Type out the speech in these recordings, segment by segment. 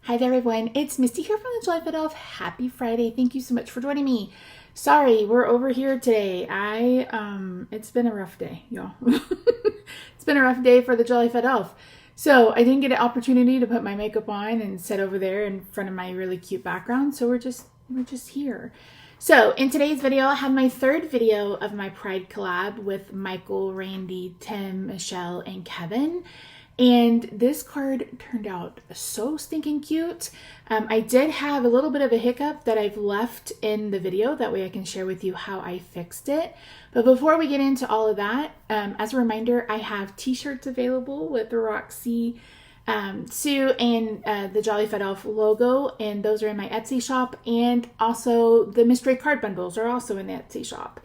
Hi there everyone, it's Misty here from TheJollyFatElf. Happy Friday. Thank you so much for joining me. Sorry, we're over here today. It's been a rough day, y'all. It's been a rough day for TheJollyFatElf. So I didn't get an opportunity to put my makeup on and sit over there in front of my really cute background. So we're just here. So in today's video, I have my third video of my Pride collab with Michael, Randy, Tim, Michelle, and Kevin. And this card turned out so stinking cute. I did have a little bit of a hiccup that I've left in the video. That way I can share with you how I fixed it. But before we get into all of that, as a reminder, I have t-shirts available with the Roxy, Sue, and the TheJollyFatElf logo. And those are in my Etsy shop. And also the mystery card bundles are also in the Etsy shop.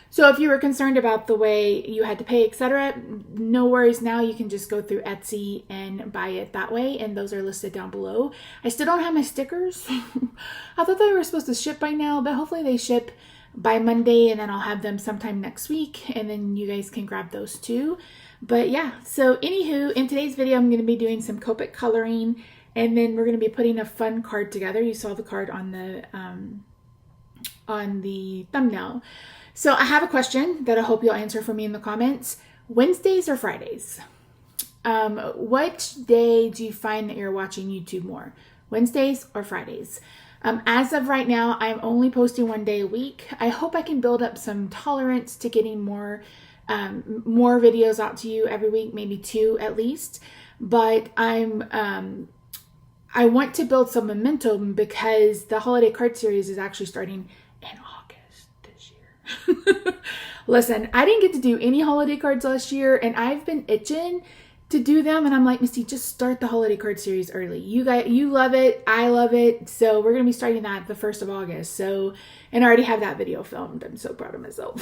So if you were concerned about the way you had to pay, etc., no worries. Now you can just go through Etsy and buy it that way, and those are listed down below. I still don't have my stickers. I thought they were supposed to ship by now, but hopefully they ship by Monday, and then I'll have them sometime next week, and then you guys can grab those too. But yeah, so anywho, in today's video, I'm going to be doing some Copic coloring, and then we're going to be putting a fun card together. You saw the card on the thumbnail. So I have a question that I hope you'll answer for me in the comments. Wednesdays or Fridays? What day do you find that you're watching YouTube more? Wednesdays or Fridays? As of right now, I'm only posting one day a week. I hope I can build up some tolerance to getting more videos out to you every week, maybe 2 at least. But I want to build some momentum because the holiday card series is actually starting in August this year. Listen, I didn't get to do any holiday cards last year, and I've been itching to do them, and I'm like, Misty, just start the holiday card series early. You love it, I love it, so we're gonna be starting that the 1st of August. So, and I already have that video filmed. I'm so proud of myself.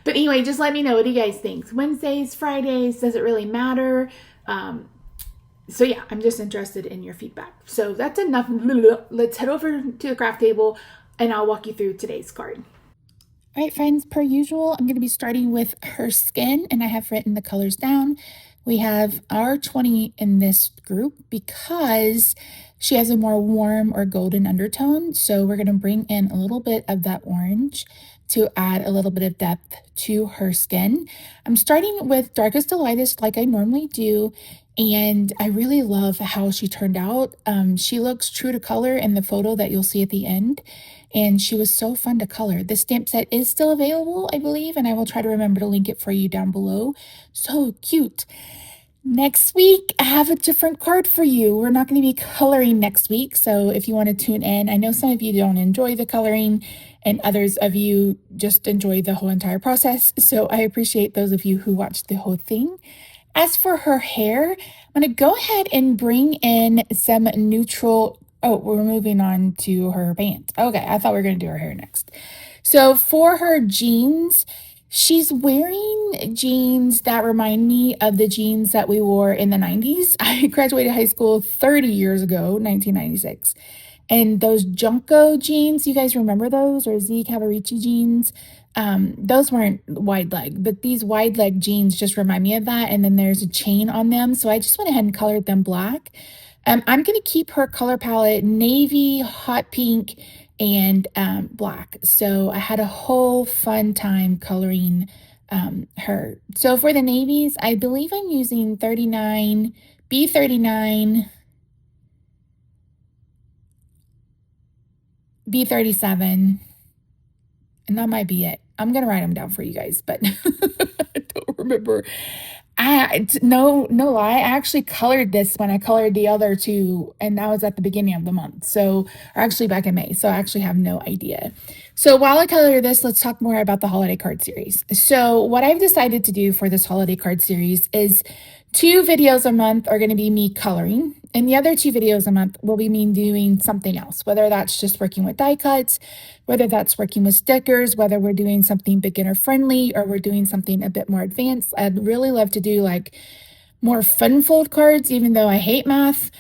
But anyway, just let me know, what do you guys think? Wednesdays, Fridays, does it really matter? So yeah, I'm just interested in your feedback. So that's enough. Let's head over to the craft table and I'll walk you through today's card. All right, friends, per usual, I'm going to be starting with her skin, and I have written the colors down. We have R20 in this group because she has a more warm or golden undertone. So we're going to bring in a little bit of that orange to add a little bit of depth to her skin. I'm starting with darkest to lightest like I normally do. And I really love how she turned out. She looks true to color in the photo that you'll see at the end. And she was so fun to color. The stamp set is still available, I believe, and I will try to remember to link it for you down below. So cute. Next week, I have a different card for you. We're not going to be coloring next week, so if you want to tune in, I know some of you don't enjoy the coloring, and others of you just enjoy the whole entire process, so I appreciate those of you who watched the whole thing. As for her hair, I'm going to go ahead and bring in some neutral. Oh, we're moving on to her pants. Okay, I thought we were going to do her hair next. So for her jeans, she's wearing jeans that remind me of the jeans that we wore in the 90s. I graduated high school 30 years ago, 1996. And those Junko jeans, you guys remember those? Or Z Cavaricci jeans? Those weren't wide leg, but these wide leg jeans just remind me of that. And then there's a chain on them. So I just went ahead and colored them black. I'm going to keep her color palette navy, hot pink, and black. So I had a whole fun time coloring her. So for the navies, I believe I'm using 39, B39, B37, and that might be it. I'm going to write them down for you guys, but I don't remember. No lie, I actually colored this when I colored the other two, and that was at the beginning of the month. So, or actually back in May. So I actually have no idea. So while I color this, let's talk more about the holiday card series. So what I've decided to do for this holiday card series is 2 videos a month are going to be me coloring, and the other 2 videos a month will be me doing something else, whether that's just working with die cuts, whether that's working with stickers, whether we're doing something beginner friendly or we're doing something a bit more advanced. I'd really love to do like more fun fold cards, even though I hate math.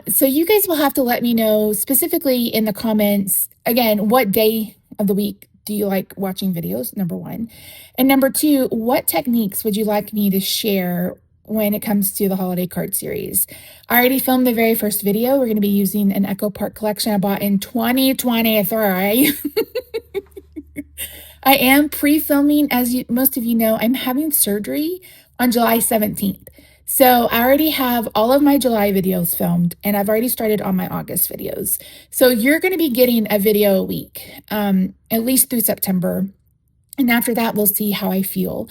So you guys will have to let me know specifically in the comments, again, what day of the week do you like watching videos, number 1. And number 2, what techniques would you like me to share when it comes to the holiday card series. I already filmed the very first video. We're going to be using an Echo Park collection I bought in 2023. I am pre-filming, as most of you know, I'm having surgery on July 17th. So I already have all of my July videos filmed, and I've already started on my August videos. So you're going to be getting a video a week, at least through September. And after that, we'll see how I feel.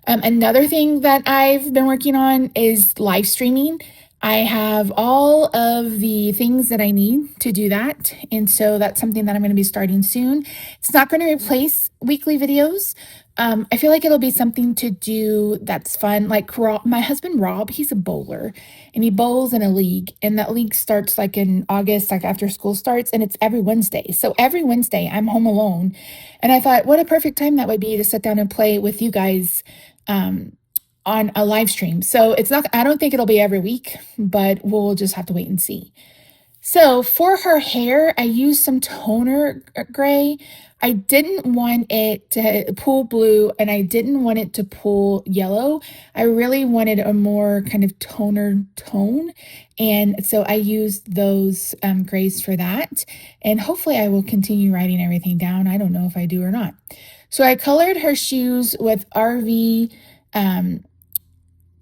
Another thing that I've been working on is live streaming. I have all of the things that I need to do that. And so that's something that I'm going to be starting soon. It's not going to replace weekly videos. I feel like it'll be something to do that's fun. Like my husband, Rob, he's a bowler and he bowls in a league. And that league starts like in August, like after school starts, and it's every Wednesday. So every Wednesday I'm home alone. And I thought, what a perfect time that would be to sit down and play with you guys on a live stream. So it's not, I don't think it'll be every week, but we'll just have to wait and see. So for her hair, I used some toner gray. I didn't want it to pull blue and I didn't want it to pull yellow. I really wanted a more kind of toner tone. And so I used those grays for that. And hopefully I will continue writing everything down. I don't know if I do or not. So I colored her shoes with RV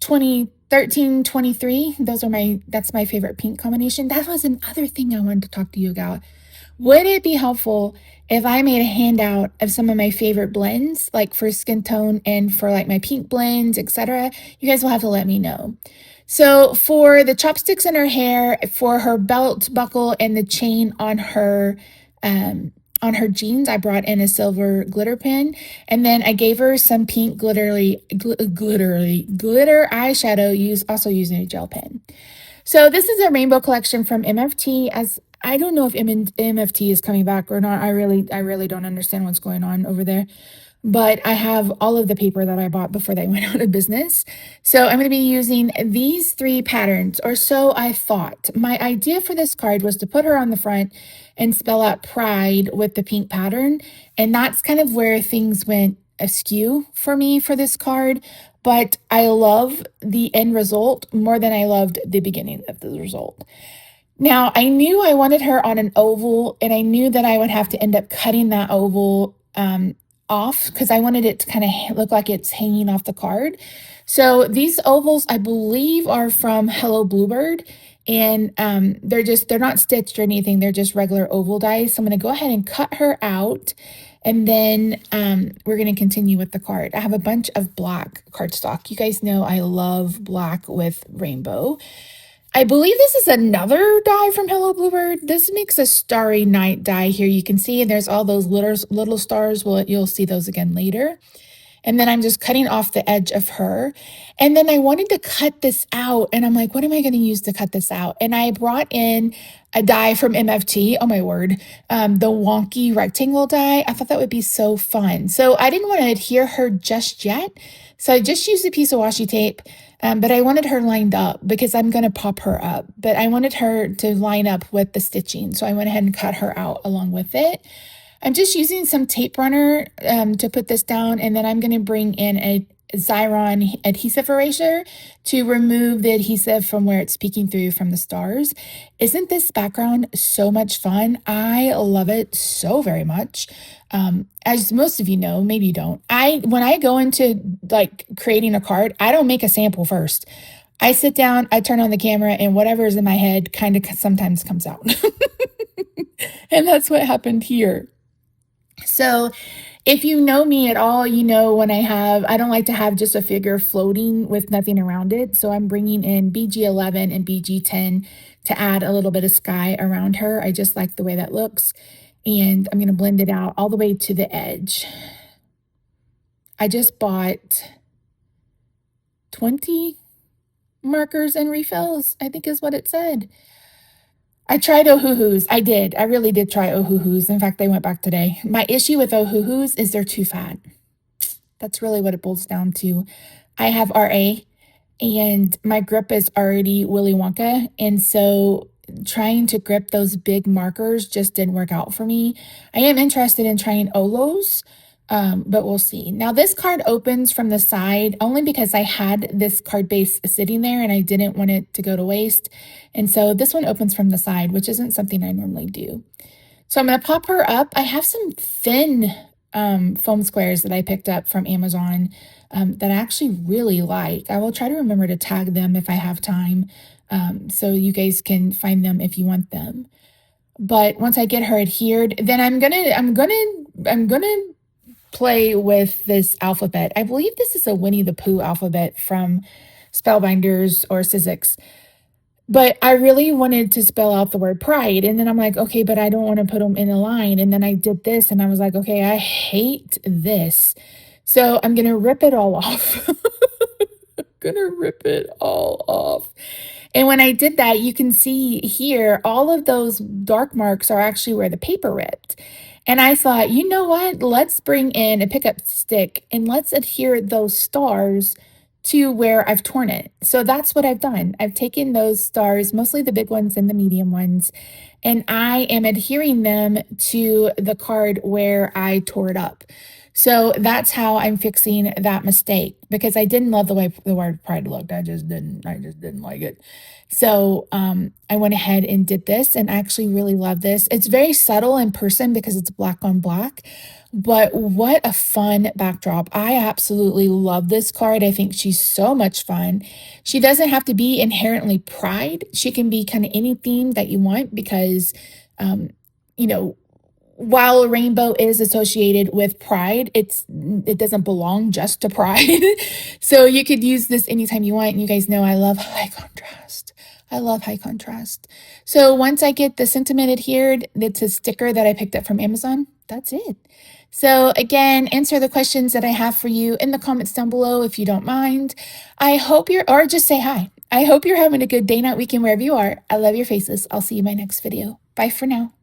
2013, 23. That's my favorite pink combination. That was another thing I wanted to talk to you about. Would it be helpful if I made a handout of some of my favorite blends, like for skin tone and for like my pink blends, etc.? You guys will have to let me know. So for the chopsticks in her hair, for her belt buckle and the chain on her jeans, I brought in a silver glitter pen, and then I gave her some pink glitter eyeshadow, also using a gel pen. So this is a rainbow collection from MFT. As I don't know if MFT is coming back or not. I really don't understand what's going on over there. But I have all of the paper that I bought before they went out of business. So I'm going to be using these 3 patterns, or so I thought. My idea for this card was to put her on the front and spell out pride with the pink pattern. And that's kind of where things went askew for me for this card. But I love the end result more than I loved the beginning of the result. Now, I knew I wanted her on an oval, and I knew that I would have to end up cutting that oval off because I wanted it to kind of look like it's hanging off the card. So these ovals, I believe, are from Hello Bluebird, and they're not stitched or anything. They're just regular oval dies. So I'm going to go ahead and cut her out, and then we're going to continue with the card. I have a bunch of black cardstock. You guys know I love black with rainbow. I believe this is another die from Hello Bluebird. This makes a Starry Night die here. You can see, and there's all those little stars. Well, you'll see those again later. And then I'm just cutting off the edge of her. And then I wanted to cut this out. And I'm like, what am I going to use to cut this out? And I brought in a die from MFT. Oh my word. The wonky rectangle die. I thought that would be so fun. So I didn't want to adhere her just yet. So I just used a piece of washi tape. But I wanted her lined up because I'm going to pop her up. But I wanted her to line up with the stitching. So I went ahead and cut her out along with it. I'm just using some tape runner to put this down, and then I'm going to bring in a Xyron adhesive eraser to remove the adhesive from where it's peeking through from the stars. Isn't this background so much fun? I love it so very much. As most of you know, maybe you don't. When I go into like creating a card, I don't make a sample first. I sit down, I turn on the camera, and whatever is in my head kind of sometimes comes out. And that's what happened here. So if you know me at all, you know I don't like to have just a figure floating with nothing around it. So I'm bringing in BG11 and BG10 to add a little bit of sky around her. I just like the way that looks. And I'm going to blend it out all the way to the edge. I just bought 20 markers and refills, I think is what it said. I tried Ohuhus. I did. I really did try Ohuhus. In fact, they went back today. My issue with Ohuhus is they're too fat. That's really what it boils down to. I have RA, and my grip is already Willy Wonka. And so trying to grip those big markers just didn't work out for me. I am interested in trying Olos, But we'll see. Now this card opens from the side only because I had this card base sitting there and I didn't want it to go to waste. And so this one opens from the side, which isn't something I normally do. So I'm going to pop her up. I have some thin foam squares that I picked up from Amazon that I actually really like. I will try to remember to tag them if I have time, so you guys can find them if you want them. But once I get her adhered, then I'm gonna play with this alphabet. I believe this is a Winnie the Pooh alphabet from Spellbinders or Sizzix. But I really wanted to spell out the word pride. And then I'm like, okay, but I don't want to put them in a line. And then I did this and I was like, okay, I hate this. So I'm going to rip it all off. I'm going to rip it all off. And when I did that, you can see here, all of those dark marks are actually where the paper ripped. And I thought, you know what? Let's bring in a pickup stick and let's adhere those stars to where I've torn it. So that's what I've done. I've taken those stars, mostly the big ones and the medium ones, and I am adhering them to the card where I tore it up. So that's how I'm fixing that mistake, because I didn't love the way the word pride looked. I just didn't like it. So I went ahead and did this and actually really love this. It's very subtle in person because it's black on black, but what a fun backdrop. I absolutely love this card. I think she's so much fun. She doesn't have to be inherently pride. She can be kind of any theme that you want because, um, you know, while a rainbow is associated with pride, it doesn't belong just to pride. So you could use this anytime you want. And you guys know I love high contrast. I love high contrast. So once I get the sentiment adhered, it's a sticker that I picked up from Amazon. That's it. So again, answer the questions that I have for you in the comments down below if you don't mind. I hope or just say hi. I hope you're having a good day, night, weekend, wherever you are. I love your faces. I'll see you in my next video. Bye for now.